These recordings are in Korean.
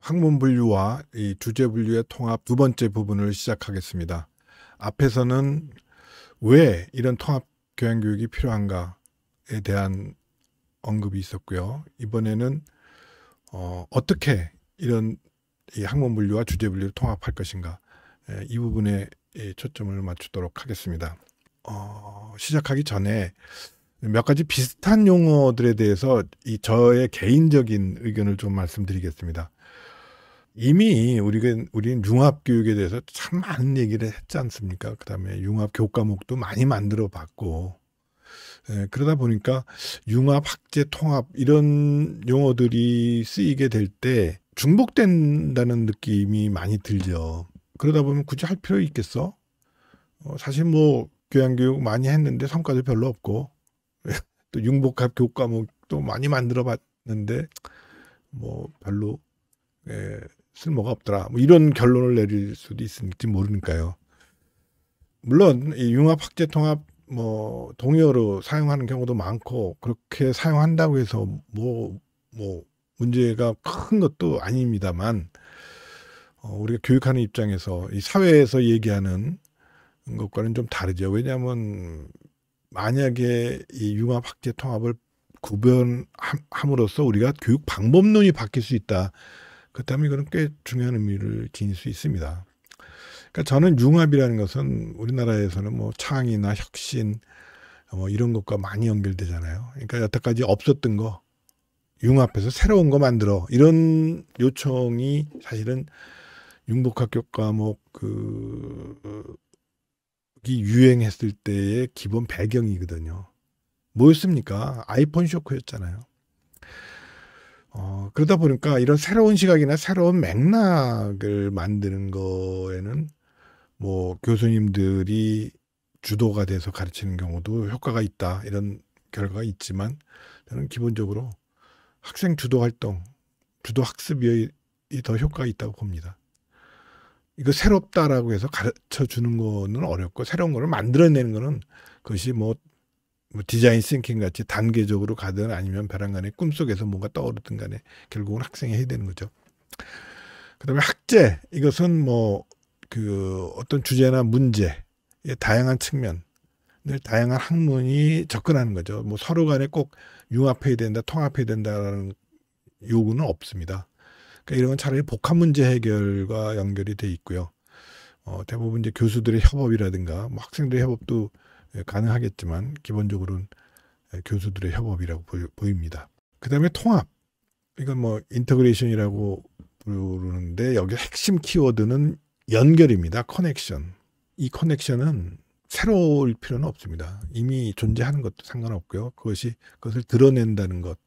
학문 분류와 이 주제 분류의 통합 두 번째 부분을 시작하겠습니다. 앞에서는 왜 이런 통합 교양 교육이 필요한가에 대한 언급이 있었고요. 이번에는 어떻게 이런 이 학문 분류와 주제 분류를 통합할 것인가, 이 부분에 초점을 맞추도록 하겠습니다. 시작하기 전에 몇 가지 비슷한 용어들에 대해서 저의 개인적인 의견을 좀 말씀드리겠습니다. 이미 우리는 융합교육에 대해서 참 많은 얘기를 했지 않습니까? 그 다음에 융합 교과목도 많이 만들어 봤고, 그러다 보니까 융합, 학제, 통합 이런 용어들이 쓰이게 될 때 중복된다는 느낌이 많이 들죠. 그러다 보면 굳이 할 필요 있겠어? 사실 뭐 교양교육 많이 했는데 성과도 별로 없고, 또 융복합 교과목도 많이 만들어 봤는데 뭐 별로 쓸모가 없더라. 뭐 이런 결론을 내릴 수도 있을지 모르니까요. 물론 이 융합, 학제, 통합 뭐 동의어로 사용하는 경우도 많고, 그렇게 사용한다고 해서 뭐 문제가 큰 것도 아닙니다만, 우리가 교육하는 입장에서 이 사회에서 얘기하는 것과는 좀 다르죠. 왜냐하면 만약에 이 융합, 학제, 통합을 구별함으로써 우리가 교육 방법론이 바뀔 수 있다. 그렇다면 이거는 꽤 중요한 의미를 지닐 수 있습니다. 그러니까 저는 융합이라는 것은 우리나라에서는 뭐 창의나 혁신 뭐 이런 것과 많이 연결되잖아요. 그러니까 여태까지 없었던 거 융합해서 새로운 거 만들어, 이런 요청이 사실은 융복합 교과목 이 유행했을 때의 기본 배경이거든요. 뭐였습니까? 아이폰 쇼크였잖아요. 그러다 보니까 이런 새로운 시각이나 새로운 맥락을 만드는 거에는 뭐 교수님들이 주도가 돼서 가르치는 경우도 효과가 있다, 이런 결과가 있지만, 저는 기본적으로 학생 주도 활동, 주도 학습이 더 효과가 있다고 봅니다. 이거 새롭다라고 해서 가르쳐 주는 거는 어렵고, 새로운 거를 만들어내는 거는 그것이 뭐 디자인 싱킹 같이 단계적으로 가든 아니면 벼랑간에 꿈속에서 뭔가 떠오르든 간에 결국은 학생이 해야 되는 거죠. 그다음에 학제, 이것은 뭐 어떤 주제나 문제의 다양한 측면을 다양한 학문이 접근하는 거죠. 뭐 서로 간에 꼭 융합해야 된다, 통합해야 된다라는 요구는 없습니다. 그러니까 이런 건 차라리 복합 문제 해결과 연결이 돼 있고요. 대부분 이제 교수들의 협업이라든가 뭐 학생들의 협업도 가능하겠지만, 기본적으로는 교수들의 협업이라고 보입니다. 그 다음에 통합, 이건 뭐 인터그레이션이라고 부르는데, 여기 핵심 키워드는 연결입니다. 커넥션. 이 커넥션은 새로울 필요는 없습니다. 이미 존재하는 것도 상관없고요. 그것을 드러낸다는 것.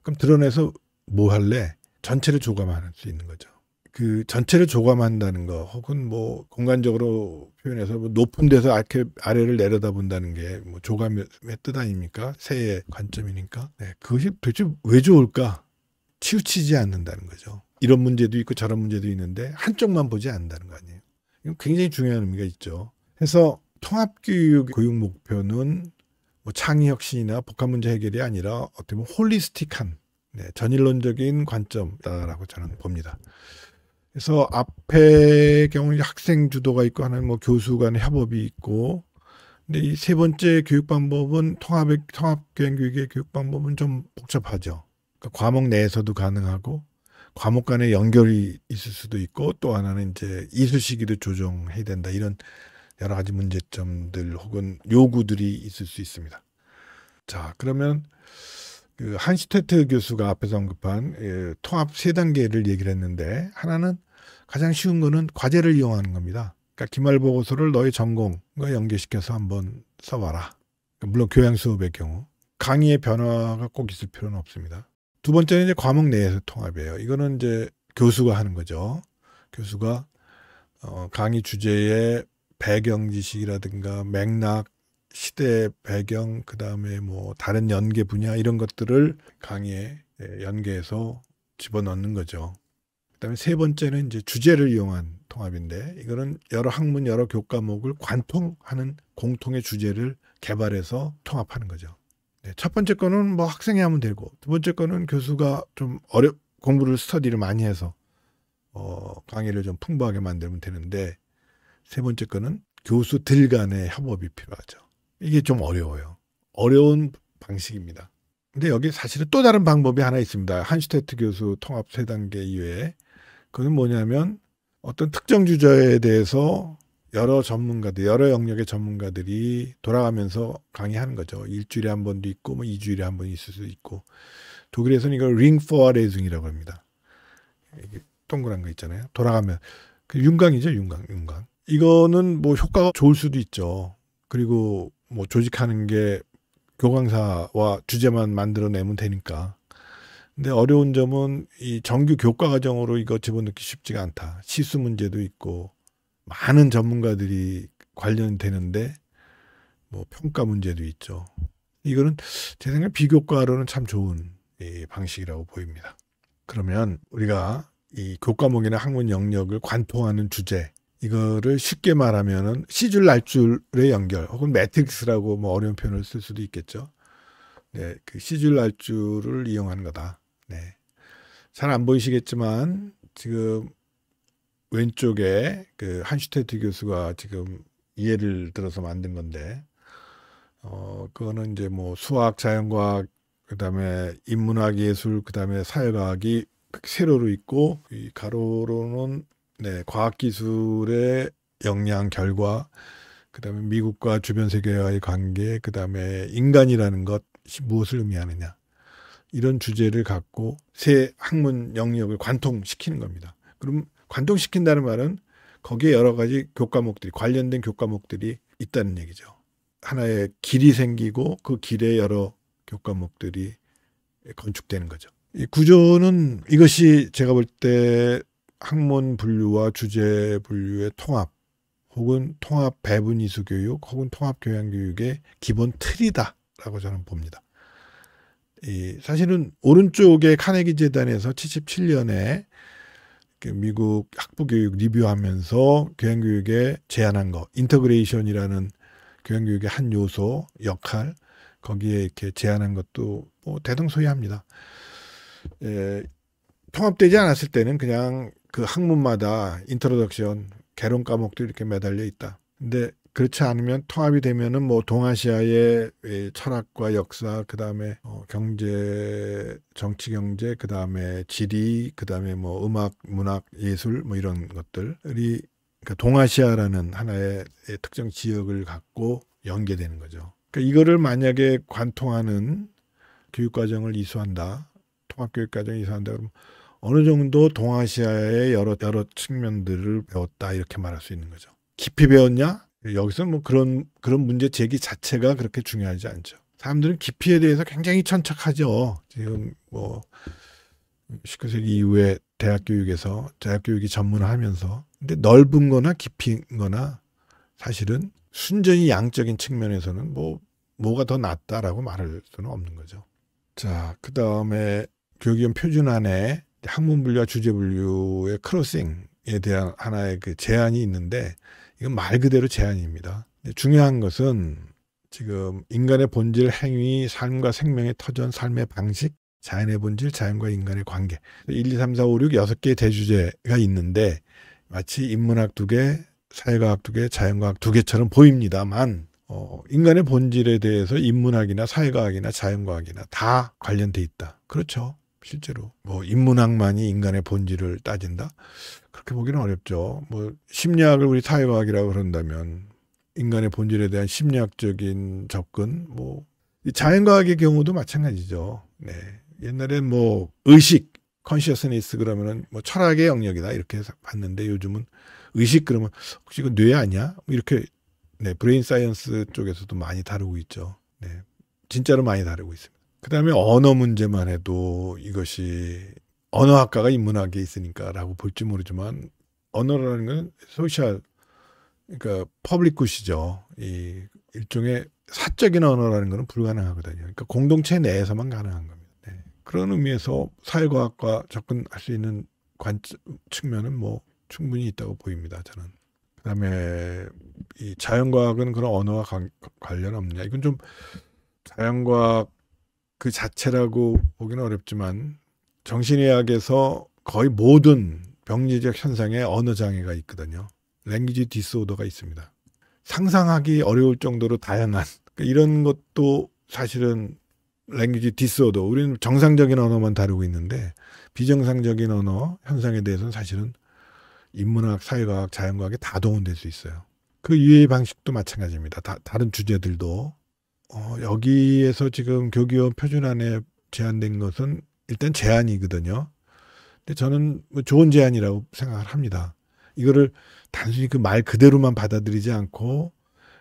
그럼 드러내서 뭐 할래? 전체를 조감할 수 있는 거죠. 그 전체를 조감한다는 거, 혹은 뭐 공간적으로 표현해서 뭐 높은 데서 아래를 내려다본다는 게 뭐 조감의 뜻 아닙니까? 새의 관점이니까. 그것이 도대체 왜 좋을까? 치우치지 않는다는 거죠. 이런 문제도 있고 저런 문제도 있는데 한쪽만 보지 않는다는 거 아니에요. 이건 굉장히 중요한 의미가 있죠. 그래서 통합교육 교육 목표는 뭐 창의혁신이나 복합문제 해결이 아니라 어떻게 보면 홀리스틱한, 전일론적인 관점이다라고 저는 봅니다. 그래서 앞의 경우는 학생 주도가 있고, 하나는 뭐 교수 간의 협업이 있고, 근데 이 세 번째 교육 방법은 통합 교양 교육의 교육 방법은 좀 복잡하죠. 그러니까 과목 내에서도 가능하고, 과목 간의 연결이 있을 수도 있고, 또 하나는 이제 이수 시기도 조정해야 된다, 이런 여러 가지 문제점들 혹은 요구들이 있을 수 있습니다. 자, 그러면 그 한시테트 교수가 앞에서 언급한 통합 세 단계를 얘기를 했는데, 하나는 가장 쉬운 거는 과제를 이용하는 겁니다. 그러니까 기말보고서를 너의 전공과 연계시켜서 한번 써봐라. 물론 교양 수업의 경우 강의의 변화가 꼭 있을 필요는 없습니다. 두 번째는 이제 과목 내에서 통합이에요. 이거는 이제 교수가 하는 거죠. 교수가 강의 주제의 배경 지식이라든가 맥락, 시대 배경, 그 다음에 뭐 다른 연계 분야, 이런 것들을 강의에 연계해서 집어넣는 거죠. 그 다음에 세 번째는 이제 주제를 이용한 통합인데, 이거는 여러 학문, 여러 교과목을 관통하는 공통의 주제를 개발해서 통합하는 거죠. 첫 번째 거는 뭐 학생이 하면 되고, 두 번째 거는 교수가 좀 공부를 스터디를 많이 해서 강의를 좀 풍부하게 만들면 되는데, 세 번째 거는 교수들 간의 협업이 필요하죠. 이게 좀 어려워요. 어려운 방식입니다. 근데 여기 사실은 또 다른 방법이 하나 있습니다. 한슈테트 교수 통합 3단계 이외에. 그건 뭐냐면 어떤 특정 주제에 대해서 여러 전문가들, 여러 영역의 전문가들이 돌아가면서 강의하는 거죠. 일주일에 한 번도 있고, 뭐 2주일에 한 번 있을 수도 있고. 독일에서는 이걸 링포아레숭이라고 합니다. 이게 동그란 거 있잖아요. 돌아가면. 그 윤곽이죠, 윤곽. 이거는 뭐 효과가 좋을 수도 있죠. 그리고 뭐 조직하는 게 교강사와 주제만 만들어내면 되니까. 근데 어려운 점은 이 정규 교과 과정으로 이거 집어넣기 쉽지가 않다. 시수 문제도 있고 많은 전문가들이 관련되는데 뭐 평가 문제도 있죠. 이거는 제 생각에 비교과로는 참 좋은 방식이라고 보입니다. 그러면 우리가 이 교과목이나 학문 영역을 관통하는 주제, 이거를 쉽게 말하면은 시줄 날줄의 연결, 혹은 매트릭스라고 뭐 어려운 표현을 쓸 수도 있겠죠. 네, 그 시줄 날줄을 이용하는 거다. 네. 잘 안 보이시겠지만 지금 왼쪽에 그 한슈테트 교수가 지금 예를 들어서 만든 건데, 그거는 이제 뭐 수학, 자연과학, 그다음에 인문학, 예술, 그다음에 사회과학이 세로로 있고, 이 가로로는 네, 과학기술의 역량, 결과, 그다음에 미국과 주변 세계와의 관계, 그다음에 인간이라는 것이 무엇을 의미하느냐, 이런 주제를 갖고 새 학문 영역을 관통시키는 겁니다. 그럼 관통시킨다는 말은 거기에 여러 가지 교과목들이, 관련된 교과목들이 있다는 얘기죠. 하나의 길이 생기고 그 길에 여러 교과목들이 건축되는 거죠. 이 구조는 이것이 제가 볼 때 학문 분류와 주제 분류의 통합, 혹은 통합 배분 이수 교육, 혹은 통합 교양 교육의 기본 틀이다라고 저는 봅니다. 사실은 오른쪽에 카네기 재단에서 77년에 그 미국 학부교육 리뷰하면서 교양교육에 제안한 거, 인터그레이션이라는 교양교육의 한 요소, 역할, 거기에 이렇게 제안한 것도 뭐 대등소이합니다. 통합되지 않았을 때는 그냥 그 학문마다 인트로덕션, 개론 과목도 이렇게 매달려 있다. 근데 그렇지 않으면 통합이 되면은 뭐 동아시아의 철학과 역사, 그 다음에 경제, 정치 경제, 그 다음에 지리, 그 다음에 뭐 음악, 문학, 예술 뭐 이런 것들이, 그러니까 동아시아라는 하나의 특정 지역을 갖고 연계되는 거죠. 그러니까 이거를 만약에 관통하는 교육과정을 이수한다, 통합교육과정을 이수한다 그러면 어느 정도 동아시아의 여러 측면들을 배웠다, 이렇게 말할 수 있는 거죠. 깊이 배웠냐? 여기서 뭐 그런 문제 제기 자체가 그렇게 중요하지 않죠. 사람들은 깊이에 대해서 굉장히 천착하죠. 지금 뭐 19세기 이후에 대학 교육이 전문화하면서. 근데 넓은 거나 깊인 거나 사실은 순전히 양적인 측면에서는 뭐가 더 낫다라고 말할 수는 없는 거죠. 자, 그다음에 교육위원 표준안에 학문 분류와 주제 분류의 크로싱에 대한 하나의 그 제안이 있는데, 이건 말 그대로 제안입니다. 중요한 것은 지금 인간의 본질, 행위, 삶과 생명의 터전, 삶의 방식, 자연의 본질, 자연과 인간의 관계. 1, 2, 3, 4, 5, 6, 6개의 대주제가 있는데 마치 인문학 2개, 사회과학 2개, 자연과학 2개처럼 보입니다만, 인간의 본질에 대해서 인문학이나 사회과학이나 자연과학이나 다 관련돼 있다. 그렇죠. 실제로 뭐 인문학만이 인간의 본질을 따진다? 그렇게 보기는 어렵죠. 뭐 심리학을 우리 사회과학이라고 그런다면 인간의 본질에 대한 심리학적인 접근, 뭐 자연과학의 경우도 마찬가지죠. 네. 옛날엔 뭐 의식, 컨시어스니스 그러면은 뭐 철학의 영역이다 이렇게 봤는데, 요즘은 의식 그러면 혹시 이거 뇌 아니야? 뭐 이렇게, 네, 브레인 사이언스 쪽에서도 많이 다루고 있죠. 네. 진짜로 많이 다루고 있습니다. 그다음에 언어 문제만 해도 이것이 언어학과가 인문학에 있으니까라고 볼지 모르지만, 언어라는 건 소셜, 그러니까 퍼블릭 굿이죠. 이 일종의 사적인 언어라는 것은 불가능하거든요. 그러니까 공동체 내에서만 가능한 겁니다. 네. 그런 의미에서 사회과학과 접근할 수 있는 측면은 뭐 충분히 있다고 보입니다. 저는. 그다음에 이 자연과학은 그런 언어와 관련 없느냐? 이건 좀 자연과학 그 자체라고 보기는 어렵지만, 정신의학에서 거의 모든 병리적 현상에 언어 장애가 있거든요. 랭귀지 디스오더가 있습니다. 상상하기 어려울 정도로 다양한 이런 것도 사실은 랭귀지 디스오더. 우리는 정상적인 언어만 다루고 있는데 비정상적인 언어 현상에 대해서는 사실은 인문학, 사회과학, 자연과학에 다 동원될 수 있어요. 그 이해의 방식도 마찬가지입니다. 다른 주제들도 여기에서 지금 교기원 표준안에 제안된 것은 일단 제안이거든요. 근데 저는 뭐 좋은 제안이라고 생각을 합니다. 이거를 단순히 그 말 그대로만 받아들이지 않고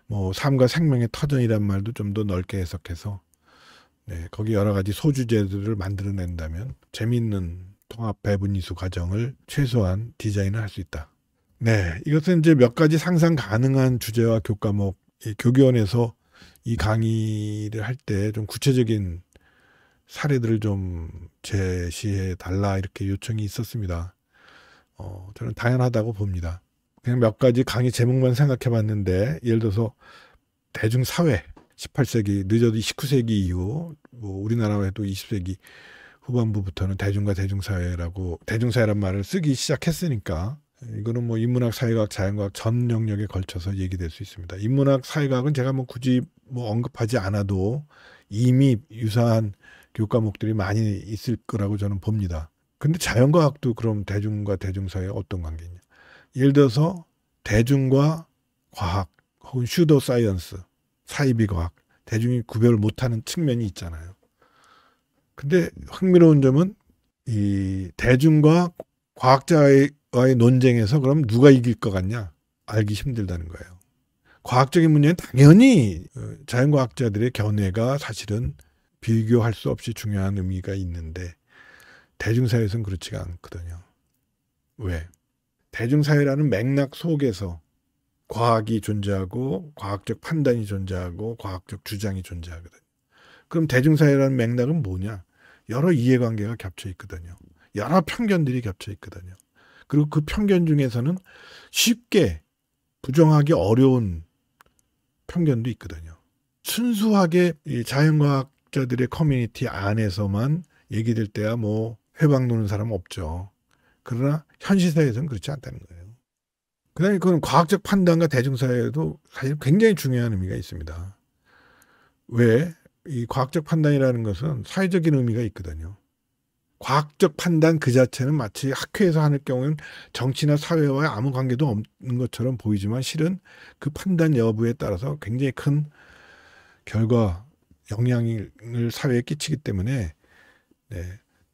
뭐 삶과 생명의 터전이란 말도 좀 더 넓게 해석해서 거기 여러 가지 소주제들을 만들어낸다면 재미있는 통합 배분 이수 과정을 최소한 디자인을 할 수 있다. 네, 이것은 이제 몇 가지 상상 가능한 주제와 교과목, 교기원에서 이 강의를 할 때 좀 구체적인 사례들을 좀 제시해 달라 이렇게 요청이 있었습니다. 저는 당연하다고 봅니다. 그냥 몇 가지 강의 제목만 생각해 봤는데 예를 들어서 대중사회 18세기 늦어도 19세기 이후 뭐 우리나라에도 20세기 후반부부터는 대중과 대중사회라고 대중사회란 말을 쓰기 시작했으니까 이거는 뭐 인문학, 사회과학, 자연과학 전 영역에 걸쳐서 얘기될 수 있습니다. 인문학, 사회과학은 제가 뭐 굳이 뭐 언급하지 않아도 이미 유사한 교과목들이 많이 있을 거라고 저는 봅니다. 근데 자연과학도 그럼 대중과 대중사회에 어떤 관계냐? 예를 들어서 대중과 과학 혹은 슈도 사이언스, 사이비 과학, 대중이 구별을 못하는 측면이 있잖아요. 근데 흥미로운 점은 이 대중과 과학자와의 논쟁에서 그럼 누가 이길 것 같냐? 알기 힘들다는 거예요. 과학적인 문제는 당연히 자연과학자들의 견해가 사실은 비교할 수 없이 중요한 의미가 있는데 대중사회에서는 그렇지가 않거든요. 왜? 대중사회라는 맥락 속에서 과학이 존재하고 과학적 판단이 존재하고 과학적 주장이 존재하거든요. 그럼 대중사회라는 맥락은 뭐냐? 여러 이해관계가 겹쳐 있거든요. 여러 편견들이 겹쳐 있거든요. 그리고 그 편견 중에서는 쉽게 부정하기 어려운 편견도 있거든요. 순수하게 이 자연과학자들의 커뮤니티 안에서만 얘기될 때야 뭐 회방 도는 사람은 없죠. 그러나 현실사회에서는 그렇지 않다는 거예요. 그다음에 그건 과학적 판단과 대중사회에도 사실 굉장히 중요한 의미가 있습니다. 왜? 이 과학적 판단이라는 것은 사회적인 의미가 있거든요. 과학적 판단 그 자체는 마치 학회에서 하는 경우는 정치나 사회와 아무 관계도 없는 것처럼 보이지만 실은 그 판단 여부에 따라서 굉장히 큰 결과, 영향을 사회에 끼치기 때문에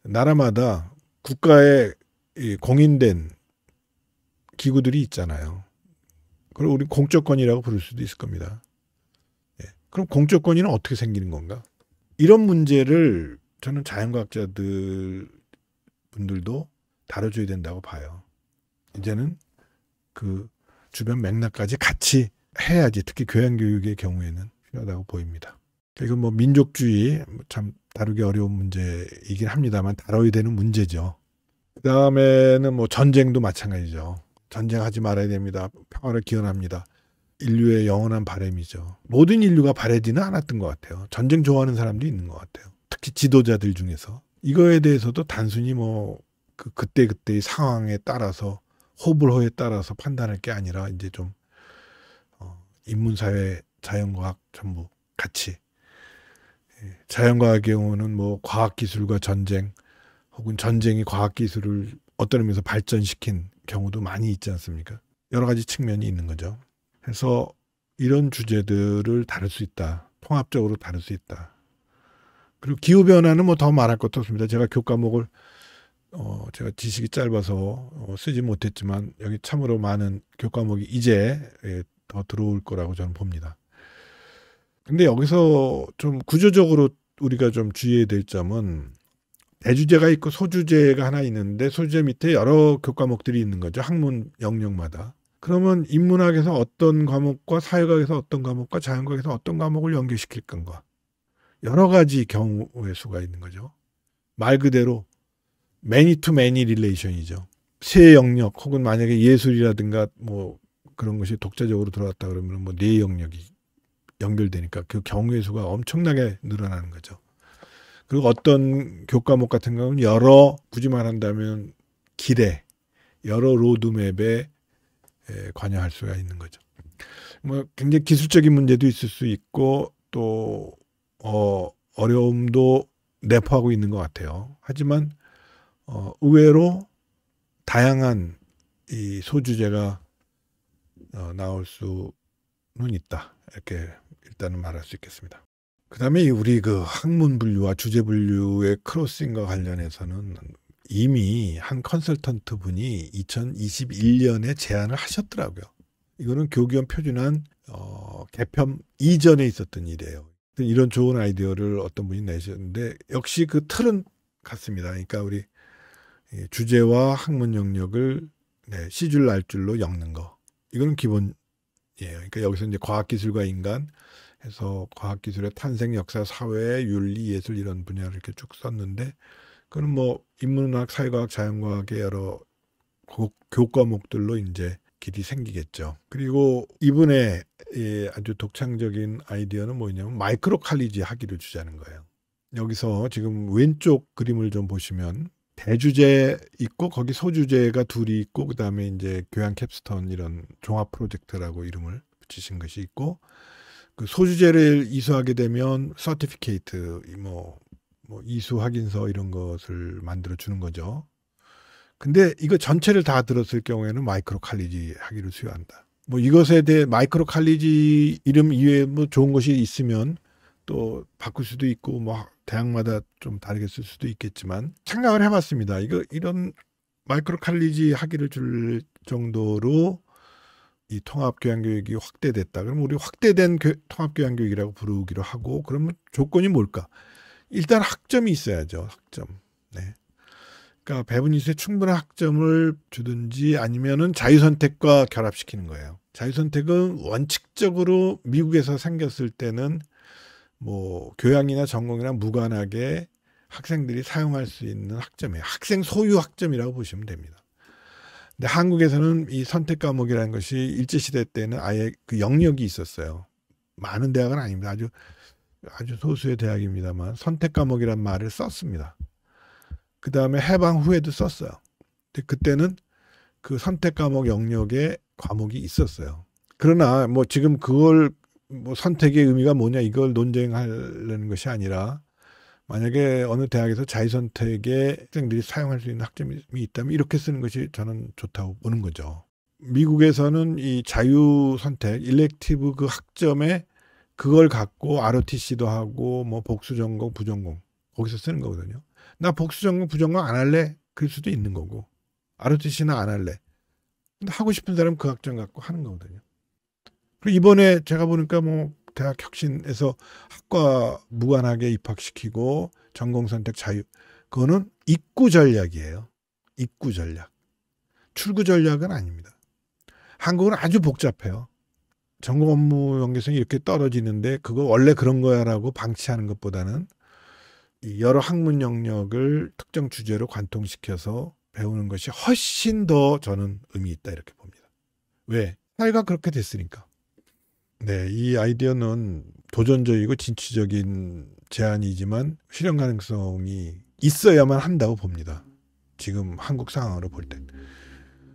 나라마다 국가에 공인된 기구들이 있잖아요. 그걸 우리 공적권이라고 부를 수도 있을 겁니다. 그럼 공적권위는 어떻게 생기는 건가? 이런 문제를 저는 자연과학자들 분들도 다뤄줘야 된다고 봐요. 이제는 그 주변 맥락까지 같이 해야지, 특히 교양교육의 경우에는 필요하다고 보입니다. 이건 뭐 민족주의 참 다루기 어려운 문제이긴 합니다만 다뤄야 되는 문제죠. 그 다음에는 뭐 전쟁도 마찬가지죠. 전쟁하지 말아야 됩니다. 평화를 기원합니다. 인류의 영원한 바람이죠. 모든 인류가 바라지는 않았던 것 같아요. 전쟁 좋아하는 사람도 있는 것 같아요. 특히 지도자들 중에서. 이거에 대해서도 단순히 뭐 그때그때의 상황에 따라서 호불호에 따라서 판단할 게 아니라 이제 좀 인문사회, 자연과학 전부 같이. 자연과학의 경우는 뭐 과학기술과 전쟁 혹은 전쟁이 과학기술을 어떤 의미에서 발전시킨 경우도 많이 있지 않습니까? 여러 가지 측면이 있는 거죠. 그래서 이런 주제들을 다룰 수 있다. 통합적으로 다룰 수 있다. 그리고 기후변화는 뭐 더 말할 것도 없습니다. 제가 교과목을 제가 지식이 짧아서 쓰지 못했지만 여기 참으로 많은 교과목이 이제 더 들어올 거라고 저는 봅니다. 근데 여기서 좀 구조적으로 우리가 좀 주의해야 될 점은 대주제가 있고 소주제가 하나 있는데 소주제 밑에 여러 교과목들이 있는 거죠. 학문 영역마다. 그러면 인문학에서 어떤 과목과 사회과학에서 어떤 과목과 자연과학에서 어떤 과목을 연계시킬 건가. 여러 가지 경우의 수가 있는 거죠. 말 그대로 many to many relation이죠. 세 영역 혹은 만약에 예술이라든가 뭐 그런 것이 독자적으로 들어왔다 그러면 뭐 네 영역이 연결되니까 그 경우의 수가 엄청나게 늘어나는 거죠. 그리고 어떤 교과목 같은 경우는 여러 굳이 말한다면 길에 여러 로드맵에 관여할 수가 있는 거죠. 뭐 굉장히 기술적인 문제도 있을 수 있고 또 어려움도 내포하고 있는 것 같아요. 하지만 의외로 다양한 이 소주제가 나올 수는 있다. 이렇게 일단은 말할 수 있겠습니다. 그 다음에 우리 그 학문 분류와 주제 분류의 크로싱과 관련해서는 이미 한 컨설턴트 분이 2021년에 제안을 하셨더라고요. 이거는 교기원 표준안 개편 이전에 있었던 일이에요. 이런 좋은 아이디어를 어떤 분이 내셨는데 역시 그 틀은 같습니다. 그러니까 우리 주제와 학문 영역을 시줄 날줄로 엮는 거. 이거는 기본이에요. 그러니까 여기서 이제 과학기술과 인간 해서 과학기술의 탄생, 역사, 사회, 윤리, 예술 이런 분야를 이렇게 쭉 썼는데 그건 뭐 인문학, 사회과학, 자연과학의 여러 교과목들로 이제 길이 생기겠죠. 그리고 이분의 아주 독창적인 아이디어는 뭐냐면 마이크로 칼리지 학위를 주자는 거예요. 여기서 지금 왼쪽 그림을 좀 보시면 대주제 있고 거기 소주제가 둘이 있고 그 다음에 이제 교양 캡스톤 이런 종합 프로젝트라고 이름을 붙이신 것이 있고 그 소주제를 이수하게 되면 서티피케이트 뭐 이수 확인서 이런 것을 만들어 주는 거죠. 근데 이거 전체를 다 들었을 경우에는 마이크로 칼리지 학위를 수여한다. 뭐 이것에 대해 마이크로 칼리지 이름 이외에 뭐 좋은 것이 있으면 또 바꿀 수도 있고 뭐 대학마다 좀 다르게 쓸 수도 있겠지만 생각을 해봤습니다. 이런 마이크로 칼리지 학위를 줄 정도로 이 통합교양교육이 확대됐다. 그럼 우리 확대된 통합교양교육이라고 부르기로 하고 그러면 조건이 뭘까? 일단 학점이 있어야죠. 학점. 네. 그러니까 배분이수에 충분한 학점을 주든지 아니면은 자유선택과 결합시키는 거예요. 자유선택은 원칙적으로 미국에서 생겼을 때는 뭐 교양이나 전공이나 무관하게 학생들이 사용할 수 있는 학점이에요. 학생 소유 학점이라고 보시면 됩니다. 근데 한국에서는 이 선택 과목이라는 것이 일제시대 때는 아예 그 영역이 있었어요. 많은 대학은 아닙니다. 아주 소수의 대학입니다만 선택 과목이란 말을 썼습니다. 그 다음에 해방 후에도 썼어요. 근데 그때는 그 선택 과목 영역에 과목이 있었어요. 그러나 뭐 지금 그걸 뭐 선택의 의미가 뭐냐 이걸 논쟁하려는 것이 아니라 만약에 어느 대학에서 자유선택에 학생들이 사용할 수 있는 학점이 있다면 이렇게 쓰는 것이 저는 좋다고 보는 거죠. 미국에서는 이 자유선택, 일렉티브 그 학점에 그걸 갖고 ROTC도 하고 뭐 복수전공, 부전공 거기서 쓰는 거거든요. 나 복수전공, 부전공 안 할래? 그럴 수도 있는 거고 ROTC는 안 할래. 근데 하고 싶은 사람은 그 학점 갖고 하는 거거든요. 그리고 이번에 제가 보니까 뭐 대학 혁신에서 학과 무관하게 입학시키고 전공 선택 자유 그거는 입구 전략이에요. 입구 전략. 출구 전략은 아닙니다. 한국은 아주 복잡해요. 전공 업무 연계성이 이렇게 떨어지는데 그거 원래 그런 거야라고 방치하는 것보다는 여러 학문 영역을 특정 주제로 관통시켜서 배우는 것이 훨씬 더 저는 의미 있다 이렇게 봅니다. 왜? 사회가 그렇게 됐으니까. 네, 이 아이디어는 도전적이고 진취적인 제안이지만 실현 가능성이 있어야만 한다고 봅니다. 지금 한국 상황으로 볼 때.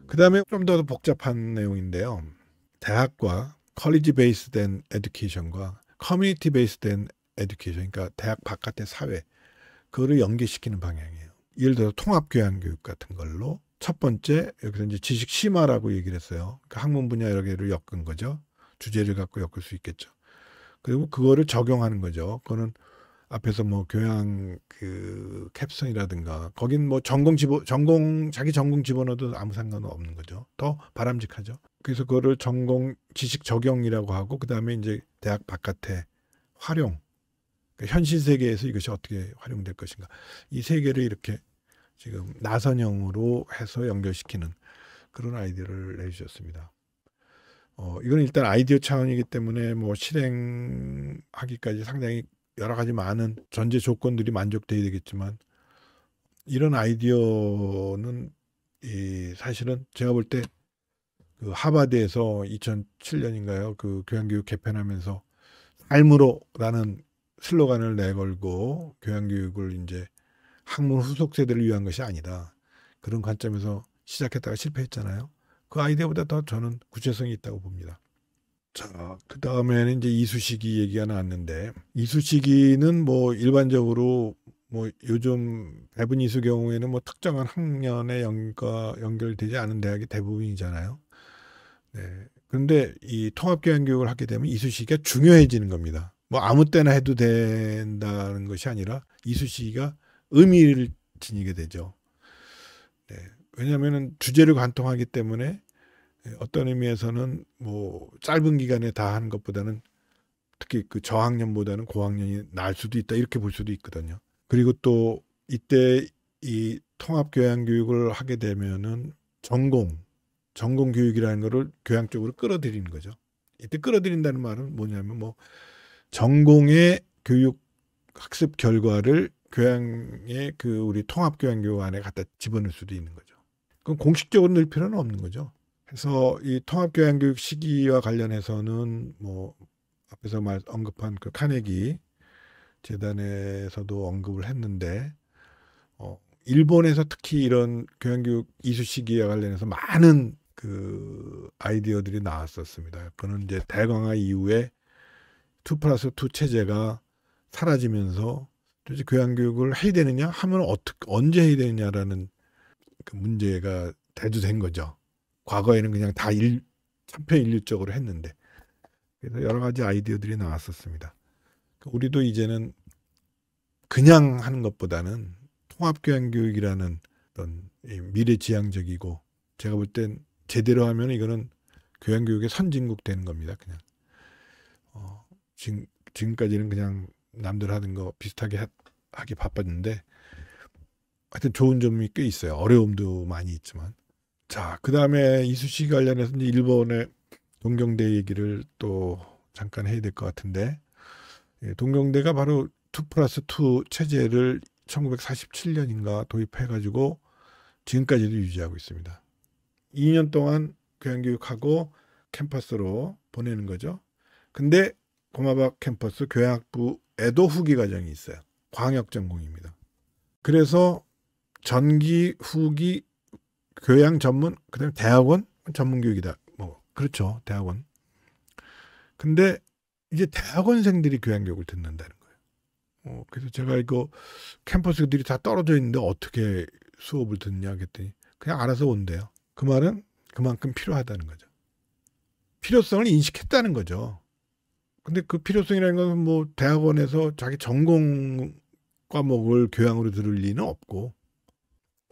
그 다음에 좀 더 복잡한 내용인데요. 대학과 컬리지 베이스된 에듀케이션과 커뮤니티 베이스된 에듀케이션, 그러니까 대학 바깥의 사회, 그거를 연계시키는 방향이에요. 예를 들어 통합교양교육 같은 걸로 첫 번째 여기서 이제 지식 심화라고 얘기를 했어요. 그러니까 학문 분야 여러 개를 엮은 거죠. 주제를 갖고 엮을 수 있겠죠. 그리고 그거를 적용하는 거죠. 그거는 앞에서 뭐 교양 그 캡슨이라든가 거긴 뭐 자기 전공 집어넣어도 아무 상관은 없는 거죠. 더 바람직하죠. 그래서 그거를 전공 지식 적용이라고 하고 그다음에 이제 대학 바깥에 활용. 그러니까 현실 세계에서 이것이 어떻게 활용될 것인가. 이 세 개를 이렇게 지금 나선형으로 해서 연결시키는 그런 아이디어를 내주셨습니다. 이건 일단 아이디어 차원이기 때문에 뭐 실행하기까지 상당히 여러 가지 많은 전제 조건들이 만족돼야 되겠지만 이런 아이디어는 사실은 제가 볼 때 그 하버드에서 2007년인가요? 그 교양교육 개편하면서 삶으로라는 슬로건을 내걸고 교양교육을 이제 학문 후속 세대를 위한 것이 아니다. 그런 관점에서 시작했다가 실패했잖아요. 그 아이디어보다 더 저는 구체성이 있다고 봅니다. 자, 그 다음에는 이제 이쑤시개 얘기가 나왔는데, 이쑤시개는 뭐 일반적으로 뭐 요즘 배분 이수 경우에는 뭐 특정한 학년에 연결되지 않은 대학이 대부분이잖아요. 네. 그런데 이 통합교양교육을 하게 되면 이쑤시개가 중요해지는 겁니다. 뭐 아무 때나 해도 된다는 것이 아니라 이쑤시개가 의미를 지니게 되죠. 네. 왜냐하면 주제를 관통하기 때문에 어떤 의미에서는 뭐 짧은 기간에 다 하는 것보다는 특히 그 저학년보다는 고학년이 나을 수도 있다 이렇게 볼 수도 있거든요. 그리고 또 이때 이 통합교양교육을 하게 되면은 전공 교육이라는 거를 교양 쪽으로 끌어들이는 거죠. 이때 끌어들인다는 말은 뭐냐면 뭐 전공의 교육 학습 결과를 교양의 그 우리 통합교양교육 안에 갖다 집어넣을 수도 있는 거죠. 그럼 공식적으로 넣을 필요는 없는 거죠. 그래서 이 통합교양교육 시기와 관련해서는 뭐 앞에서 언급한 그 카네기 재단에서도 언급을 했는데 일본에서 특히 이런 교양교육 이수 시기와 관련해서 많은 그 아이디어들이 나왔었습니다. 그는 이제 대강화 이후에 2+2 체제가 사라지면서 도대체 교양교육을 해야 되느냐 하면 언제 해야 되느냐라는 그 문제가 대두된 거죠. 과거에는 그냥 다 천편일률적으로 했는데. 그래서 여러 가지 아이디어들이 나왔었습니다. 우리도 이제는 그냥 하는 것보다는 통합교양교육이라는 어떤 미래지향적이고 제가 볼 땐 제대로 하면 이거는 교양교육의 선진국 되는 겁니다. 그냥 지금까지는 그냥 남들 하는 거 비슷하게 하기 바빴는데 하여튼 좋은 점이 꽤 있어요. 어려움도 많이 있지만. 자, 그 다음에 이쑤시개 관련해서 이제 일본의 동경대 얘기를 또 잠깐 해야 될 것 같은데, 동경대가 바로 2+2 체제를 1947년인가 도입해가지고 지금까지도 유지하고 있습니다. 2년 동안 교양교육하고 캠퍼스로 보내는 거죠. 근데 고마박 캠퍼스 교양학부에도 후기 과정이 있어요. 광역 전공입니다. 그래서 전기, 후기, 교양 전문, 그다음에 대학원 전문 교육이다. 뭐 그렇죠, 대학원. 근데 이제 대학원생들이 교양교육을 듣는다는 거예요. 그래서 제가 이거 캠퍼스들이 다 떨어져 있는데 어떻게 수업을 듣냐 했더니 그냥 알아서 온대요. 그 말은 그만큼 필요하다는 거죠. 필요성을 인식했다는 거죠. 근데 그 필요성이라는 것은 뭐 대학원에서 자기 전공 과목을 교양으로 들을 리는 없고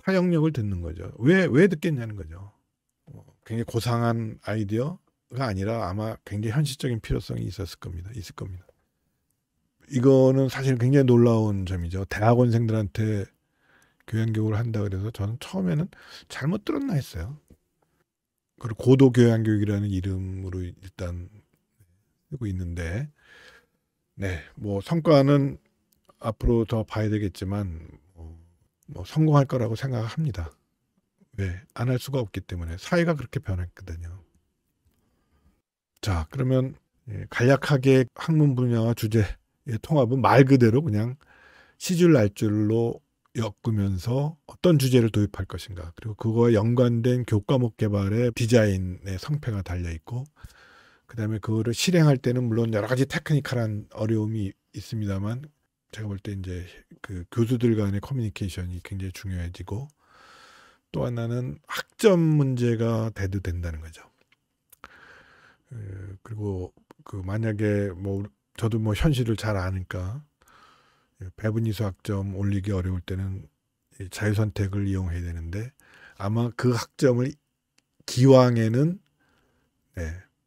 타 영역을 듣는 거죠. 왜 듣겠냐는 거죠. 굉장히 고상한 아이디어가 아니라 아마 굉장히 현실적인 필요성이 있을 겁니다. 이거는 사실 굉장히 놀라운 점이죠. 대학원생들한테 교양교육을 한다 그래서 저는 처음에는 잘못 들었나 했어요. 그리고 고도교양교육이라는 이름으로 일단 쓰고 있는데, 네, 뭐 성과는 앞으로 더 봐야 되겠지만 뭐 성공할 거라고 생각합니다. 왜? 안 할 수가 없기 때문에 사회가 그렇게 변했거든요. 자, 그러면 간략하게 학문 분야와 주제의 통합은 말 그대로 그냥 시줄 날줄로 엮으면서 어떤 주제를 도입할 것인가, 그리고 그거와 연관된 교과목 개발의 디자인의 성패가 달려있고, 그 다음에 그거를 실행할 때는 물론 여러 가지 테크니컬한 어려움이 있습니다만 제가 볼 때 이제 그 교수들 간의 커뮤니케이션이 굉장히 중요해지고, 또 하나는 학점 문제가 대두된다는 거죠. 그리고 그 만약에 뭐 저도 뭐 현실을 잘 아니까 배분이수 학점 올리기 어려울 때는 자유선택을 이용해야 되는데 아마 그 학점을 기왕에는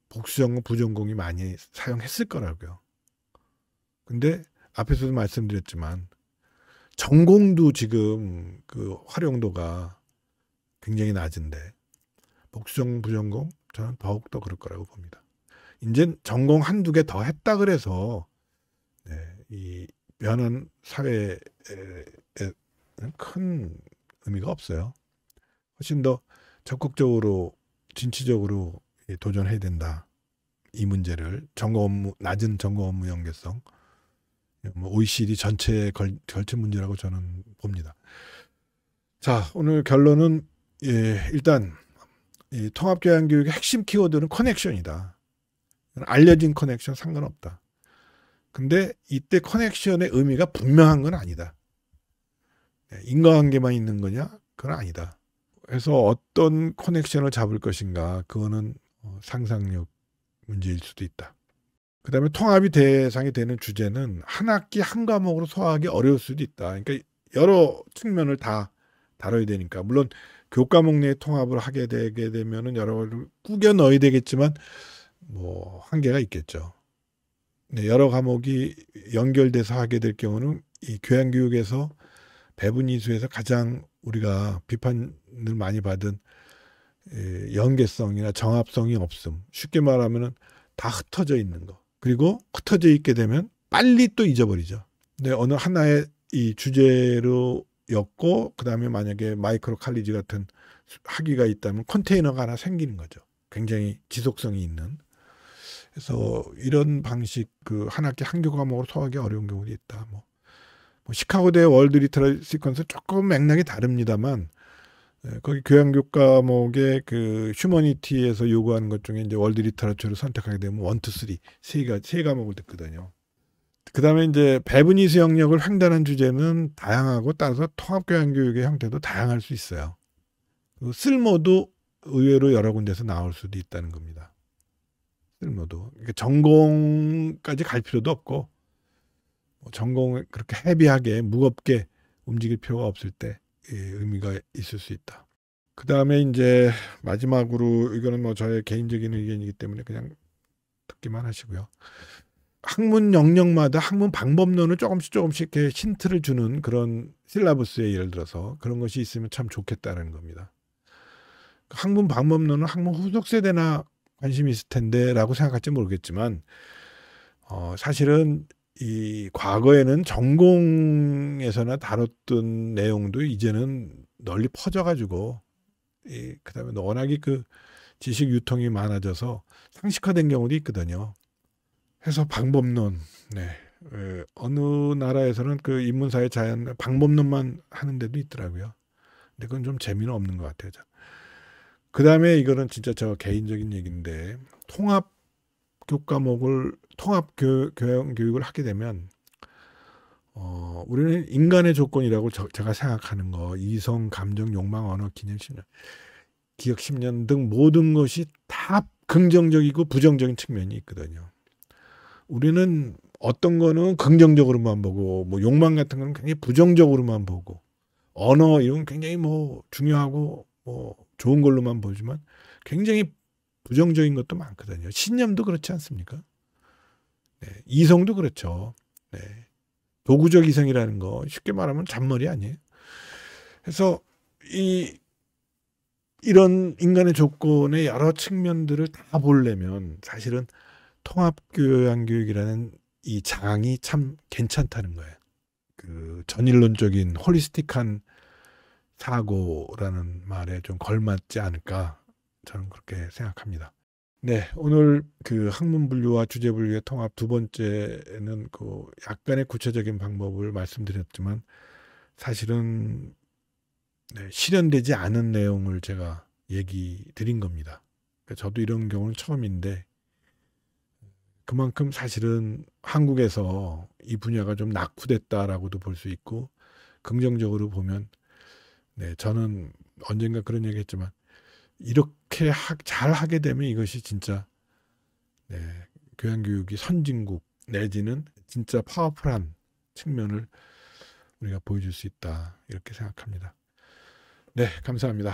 복수전공, 부전공이 많이 사용했을 거라고요. 근데 앞에서도 말씀드렸지만 전공도 지금 그 활용도가 굉장히 낮은데 복수전공, 부전공 저는 더욱더 그럴 거라고 봅니다. 이제 전공 한두 개 더 했다 그래서 이 변한 사회에 큰 의미가 없어요. 훨씬 더 적극적으로 진취적으로 도전해야 된다. 이 문제를 낮은 전공 업무 연계성, 뭐 OECD 전체에 걸친 문제라고 저는 봅니다. 자, 오늘 결론은 일단 이 통합교양교육의 핵심 키워드는 커넥션이다. 알려진 커넥션 상관없다. 근데 이때 커넥션의 의미가 분명한 건 아니다. 인과관계만 있는 거냐? 그건 아니다. 그래서 어떤 커넥션을 잡을 것인가? 그거는 상상력 문제일 수도 있다. 그 다음에 통합이 대상이 되는 주제는 한 학기 한 과목으로 소화하기 어려울 수도 있다. 그러니까 여러 측면을 다 다뤄야 되니까. 물론 교과목 내 통합을 하게 되게 되면은 여러 가지를 꾸겨 넣어야 되겠지만 뭐 한계가 있겠죠. 네, 여러 과목이 연결돼서 하게 될 경우는 이 교양교육에서 배분 이수에서 가장 우리가 비판을 많이 받은 연계성이나 정합성이 없음. 쉽게 말하면은 다 흩어져 있는 거. 그리고 흩어져 있게 되면 빨리 또 잊어버리죠. 근데 어느 하나의 이 주제로 였고 그다음에 만약에 마이크로 칼리지 같은 학위가 있다면 컨테이너가 하나 생기는 거죠. 굉장히 지속성이 있는. 그래서 이런 방식 그 한 학기 한 교과목으로 소화하기 어려운 경우도 있다. 뭐 시카고대 월드 리터러시 시퀀스 조금 맥락이 다릅니다만 거기 교양교육 과목의 그 휴머니티에서 요구하는 것 중에 이제 월드 리터러처를 선택하게 되면 1, 2, 3 세 과목을 듣거든요. 그 다음에 이제 배분 이수 영역을 횡단한 주제는 다양하고 따라서 통합교양교육의 형태도 다양할 수 있어요. 쓸모도 의외로 여러 군데서 나올 수도 있다는 겁니다. 쓸모도. 그러니까 전공까지 갈 필요도 없고 전공을 그렇게 헤비하게 무겁게 움직일 필요가 없을 때 의미가 있을 수 있다. 그 다음에 이제 마지막으로 이거는 뭐 저의 개인적인 의견이기 때문에 그냥 듣기만 하시고요. 학문 영역마다 학문 방법론을 조금씩 이렇게 힌트를 주는 그런 실라버스에 예를 들어서 그런 것이 있으면 참 좋겠다는 겁니다. 학문 방법론은 학문 후속 세대나 관심이 있을 텐데라고 생각할지 모르겠지만 사실은 이 과거에는 전공에서나 다뤘던 내용도 이제는 널리 퍼져가지고 그다음에 워낙에 그 지식 유통이 많아져서 상식화된 경우도 있거든요. 해서 방법론, 네. 어느 나라에서는 그 인문사회 자연 방법론만 하는 데도 있더라고요. 근데 그건 좀 재미는 없는 것 같아요. 그 다음에 이거는 진짜 저 개인적인 얘기인데 통합 교과목을 통합 교육을 하게 되면 우리는 인간의 조건이라고 제가 생각하는 거 이성, 감정, 욕망, 언어, 기념, 심년, 기억, 심년 등 모든 것이 다 긍정적이고 부정적인 측면이 있거든요. 우리는 어떤 거는 긍정적으로만 보고 뭐 욕망 같은 거는 굉장히 부정적으로만 보고 언어 이런 굉장히 뭐 중요하고 뭐 좋은 걸로만 보지만 굉장히 부정적인 것도 많거든요. 신념도 그렇지 않습니까? 네, 이성도 그렇죠. 네. 도구적 이성이라는 거 쉽게 말하면 잔머리 아니에요. 그래서 이런 인간의 조건의 여러 측면들을 다 보려면 사실은 통합교양교육이라는 이 장이 참 괜찮다는 거예요. 그 전일론적인 홀리스틱한 사고라는 말에 좀 걸맞지 않을까 저는 그렇게 생각합니다. 네, 오늘 그 학문 분류와 주제 분류의 통합 두 번째는 그 약간의 구체적인 방법을 말씀드렸지만 사실은 실현되지 않은 내용을 제가 얘기 드린 겁니다. 그러니까 저도 이런 경우는 처음인데 그만큼 사실은 한국에서 이 분야가 좀 낙후됐다라고도 볼 수 있고 긍정적으로 보면 저는 언젠가 그런 얘기 했지만 이렇게 잘 하게 되면 이것이 진짜 교양교육이 선진국 내지는 진짜 파워풀한 측면을 우리가 보여줄 수 있다 이렇게 생각합니다. 네, 감사합니다.